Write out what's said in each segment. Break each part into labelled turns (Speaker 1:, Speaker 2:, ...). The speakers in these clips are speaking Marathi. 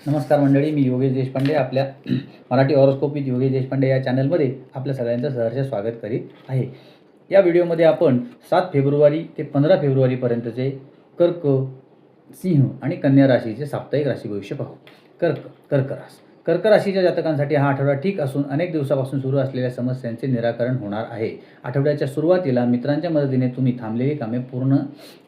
Speaker 1: नमस्कार मंडळी, मी योगेश देशपांडे आपल्या मराठी हॉरोस्कोप विथ योगेश देशपांडे या चॅनलमध्ये आपल्या सगळ्यांचं सहर्ष स्वागत करीत आहे. या व्हिडिओमध्ये आपण 7 फेब्रुवारी ते 15 फेब्रुवारीपर्यंतचे कर्क, सिंह आणि कन्या राशीचे साप्ताहिक राशी भविष्य पाहू. कर्क राशीच्या जातकांसाठी हा आठवडा ठीक असून अनेक दिवसापासून सुरू असलेल्या समस्यांचे निराकरण होणार आहे. आठवड्याच्या सुरुवातीला मित्रांच्या मदतीने तुम्ही थांबलेली कामे पूर्ण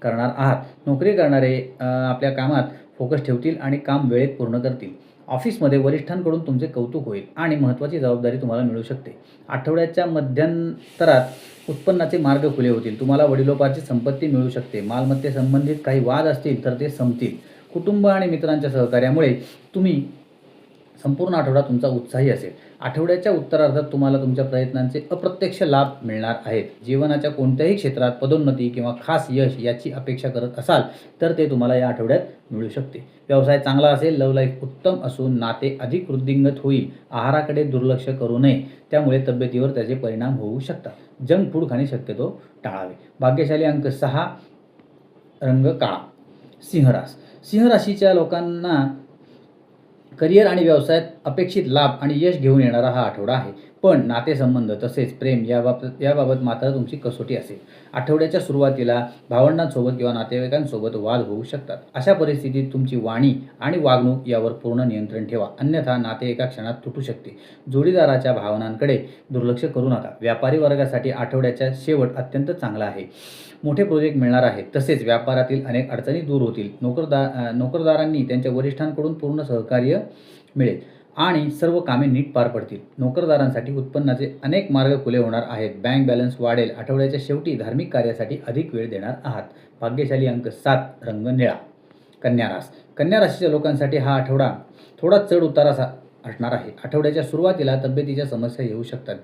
Speaker 1: करणार आहात. नोकरी करणारे आपल्या कामात फोकस ठेवतील आणि काम वेळेत पूर्ण करतील. ऑफिसमध्ये वरिष्ठांकडून तुमचे कौतुक होईल आणि महत्त्वाची जबाबदारी तुम्हाला मिळू शकते. आठवड्याच्या मध्यंतरात उत्पन्नाचे मार्ग खुले होतील. तुम्हाला वडिलोपार्जित संपत्ती मिळू शकते. मालमत्तेसंबंधित काही वाद असतील तर ते संपतील. कुटुंब आणि मित्रांच्या सहकार्यामुळे तुम्ही संपूर्ण आठवडा तुमचा उत्साही असेल. आठवड्याच्या उत्तरार्धात तुम्हाला तुमच्या प्रयत्नांचे अप्रत्यक्ष लाभ मिळणार आहेत. जीवनाच्या कोणत्याही क्षेत्रात पदोन्नती किंवा खास यश याची अपेक्षा करत असाल तर ते तुम्हाला या आठवड्यात मिळू शकते. व्यवसाय चांगला असेल. लव्ह लाईफ उत्तम असून नाते अधिक वृद्धिंगत होईल. आहाराकडे दुर्लक्ष करू नये, त्यामुळे तब्येतीवर त्याचे परिणाम होऊ शकतात. जंक फूड खाणे शक्यतो टाळावे. भाग्यशाली अंक 6, रंग काळा. सिंह राशीच्या लोकांना करिअर आणि व्यवसायात अपेक्षित लाभ आणि यश घेऊन येणारा हा आठवडा आहे. पण नातेसंबंध तसेच प्रेम याबाबत मात्र तुमची कसोटी असेल. आठवड्याच्या सुरुवातीला भावंडांसोबत किंवा नातेवाईकांसोबत वाद होऊ शकतात. अशा परिस्थितीत तुमची वाणी आणि वागणूक यावर पूर्ण नियंत्रण ठेवा, अन्यथा नाते एका क्षणात तुटू शकते. जोडीदाराच्या भावनांकडे दुर्लक्ष करू नका. व्यापारी वर्गासाठी आठवड्याचा शेवट अत्यंत चांगला आहे. मोठे प्रोजेक्ट मिळणार आहेत. तसेच व्यापारातील अनेक अडचणी दूर होतील. नोकरदारांनी त्यांच्या वरिष्ठांकडून पूर्ण सहकार्य मिळेल आणि सर्व कामे नीट पार पडतील. नोकरदारांसाठी उत्पन्नाचे अनेक मार्ग खुले होणार आहेत. बँक बॅलन्स वाढेल. आठवड्याच्या शेवटी धार्मिक कार्यासाठी अधिक वेळ देणार आहात. भाग्यशाली अंक 7, रंग निळा. कन्या राशीच्या लोकांसाठी हा आठवडा थोडा चढ उतार असणार आहे. आठवड्याच्या सुरुवातीला तब्येतीच्या समस्या येऊ शकतात,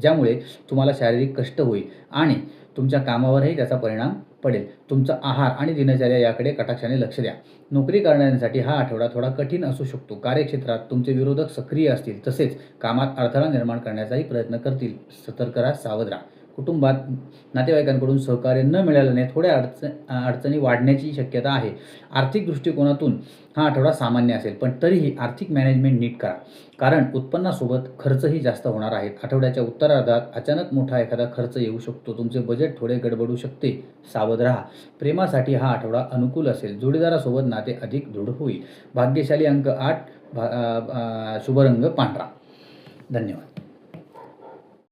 Speaker 1: ज्यामुळे तुम्हाला शारीरिक कष्ट होईल आणि तुमच्या कामावरही त्याचा परिणाम पडेल. तुमचा आहार आणि दिनचर्या याकडे कटाक्षाने लक्ष द्या. नोकरी करणाऱ्यांसाठी हा आठवडा थोडा कठीण असू शकतो. कार्यक्षेत्रात तुमचे विरोधक सक्रिय असतील, तसेच कामात अडथळा निर्माण करण्याचाही प्रयत्न करतील. सतर्क राहा, सावध राहा. कुटुंबात नातेवाईकांकडून सहकार्य न मिळाल्याने थोड्या अडचणी वाढण्याची शक्यता आहे. आर्थिक दृष्टिकोनातून हा आठवडा सामान्य असेल, पण तरीही आर्थिक मॅनेजमेंट नीट करा, कारण उत्पन्नासोबत खर्चही जास्त होणार आहेत. आठवड्याच्या उत्तरार्धात अचानक मोठा एखादा खर्च येऊ शकतो. तुमचे बजेट थोडे गडबडू शकते. सावध राहा. प्रेमासाठी हा आठवडा अनुकूल असेल. जोडीदारासोबत नाते अधिक दृढ होईल. भाग्यशाली अंक 8, शुभ रंग पांढरा. धन्यवाद.